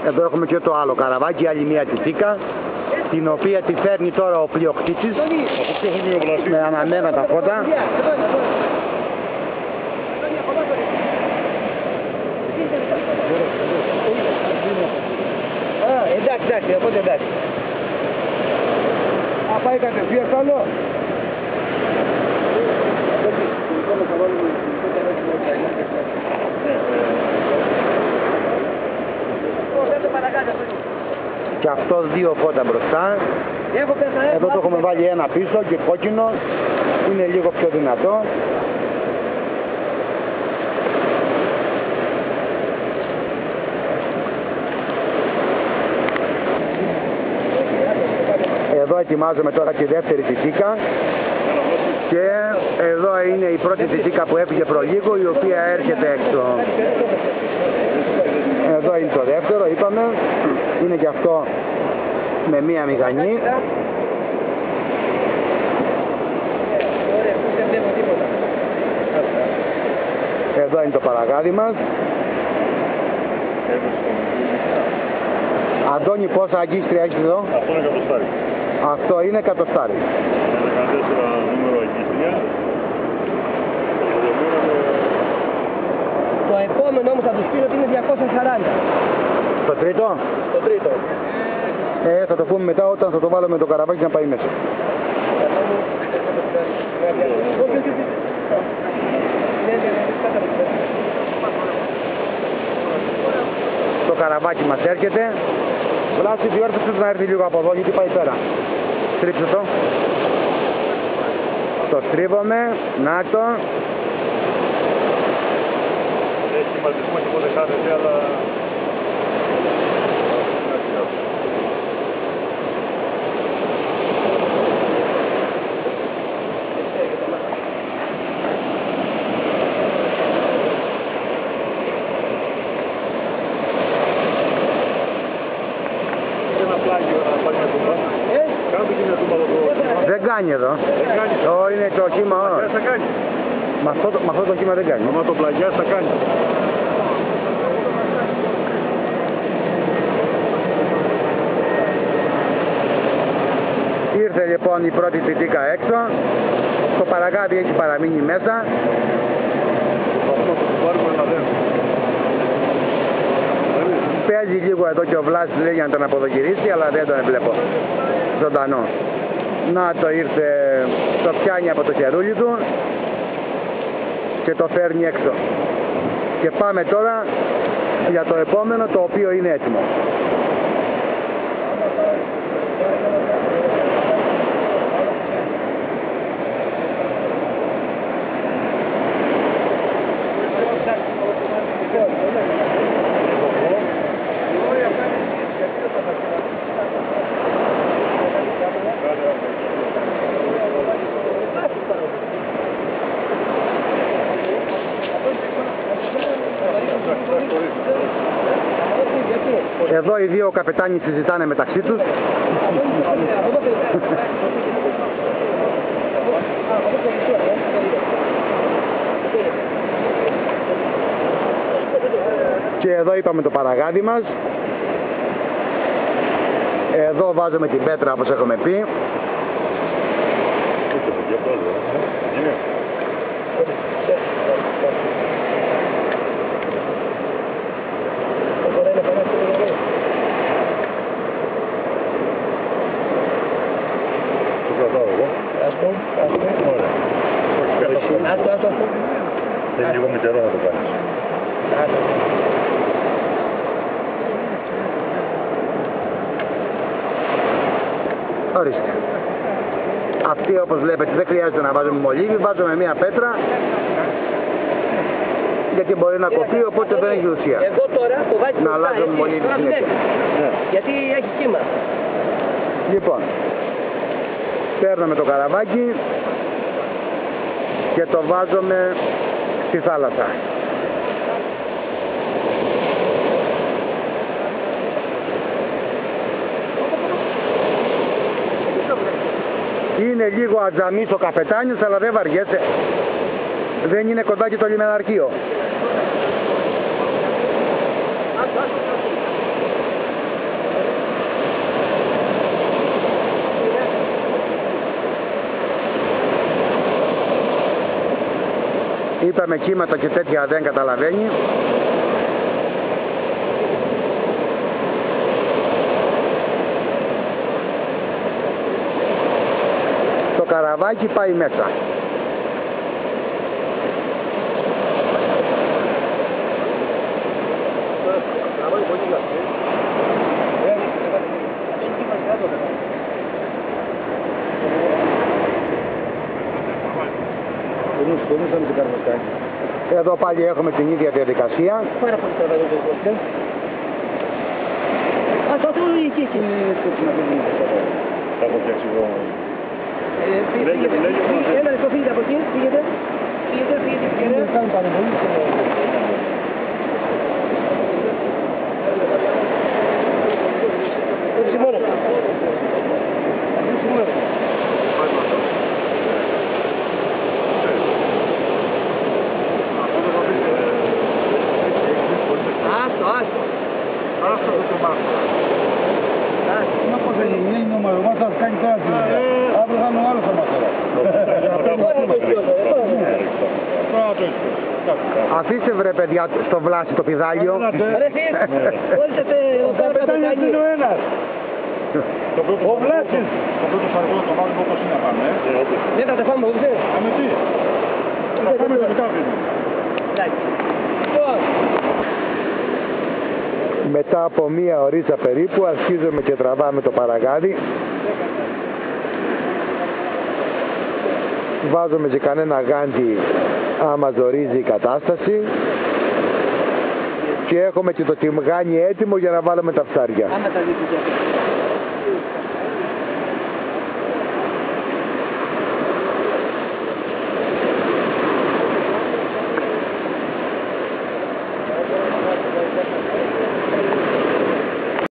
Εδώ έχουμε και το άλλο καραβάκι, άλλη μία τυφίκα, την οποία τη φέρνει τώρα ο πλειοκτήτης με αναμένα τα φώτα. Εντάξει, οπότε εντάξει. Πάει κατευθείαν άλλο. Και αυτό δύο φώτα μπροστά. Εδώ το έχουμε βάλει ένα πίσω και κόκκινο. Είναι λίγο πιο δυνατό. Εδώ ετοιμάζουμε τώρα τη δεύτερη τυφίκα. Και εδώ είναι η πρώτη τυφίκα που έφυγε προλίγο, η οποία έρχεται έξω. Εδώ είναι το δεύτερο, είπαμε. Είναι και αυτό με μία μηχανή. Εδώ είναι το παραγάδι μας. Αντώνη, πόσα αγκίστρια έχεις εδώ? Αυτό είναι εκατοστάρι. Αυτό είναι εκατοστάρι. 14 νούμερο αγκίστρια. Το επόμενο όμως θα τους πει ότι είναι 240. Το τρίτο? Το τρίτο. Θα το πούμε μετά όταν θα το βάλουμε το καραβάκι να πάει μέσα. Το καραβάκι μας έρχεται. Βλάση, διόρθωσε να έρθει λίγο από εδώ γιατί πάει πέρα. Στρίψε το. Το στρίβουμε. Να το. Έχει σχηματισμό και πότε χάνεται, αλλά... Δεν κάνει εδώ. Είναι το κύμα. Με αυτό το κύμα δεν κάνει. Άμα το πλαγιάς θα κάνει. Ήρθε λοιπόν η πρώτη τυφίκα έξω. Το παραγάδι έχει παραμείνει μέσα. Παίζει λίγο εδώ και ο Βλάσης λέει για να τον αποδοκυρίσει, αλλά δεν τον βλέπω ζωντανό. Να το ήρθε, το πιάνει από το χερούλι του και το φέρνει έξω. Και πάμε τώρα για το επόμενο, το οποίο είναι έτοιμο. Εδώ οι δύο καπετάνοι συζητάνε μεταξύ τους. Και εδώ είπαμε το παραγάδι μας. Εδώ βάζουμε την πέτρα όπως έχουμε πει. Θέλει λίγο μητερό να το κάνεις. Ορίστε. Αυτή όπως βλέπετε δεν χρειάζεται να βάζουμε μολύβι, βάζουμε μία πέτρα γιατί μπορεί να κοπεί, οπότε δεν έχει ουσία. Εδώ τώρα το βάζει να αλλάζουμε μολύβι συνέχεια. Γιατί έχει κύμα. Λοιπόν, παίρνουμε το καραβάκι και το βάζουμε στη θάλασσα. Είναι λίγο ατζαμής ο καπετάνιος, αλλά δεν βαριέσαι. Δεν είναι κοντά και το λιμεναρχείο. Είπαμε κύματα και τέτοια δεν καταλαβαίνει. Το καραβάκι πάει μέσα. Εδώ πάλι έχουμε την ίδια διαδικασία. Πάρα πολύ τραβάει το κόστο. Α, το του εκεί. Θα έχω φτιάξει εγώ. Ένα λεπτό, φύγετε από εκεί, φύγετε. Αφήστε βρε παιδιά στο βλάσι το πηδάλιο. Ο Βλάσης! Το πρώτο σαργό το μάθημα όπως είναι να πάμε. Δεν θα τα φάμε, δεν ξέρεις. Άμε τι. Θα πάμε το μετάφρημα. Μετά από μία ωρίτσα περίπου αρχίζουμε και τραβάμε το παραγάδι. Βάζουμε και κανένα γάντι άμα ζορίζει η κατάσταση. Και έχουμε και το τιμγάνι έτοιμο για να βάλουμε τα ψάρια.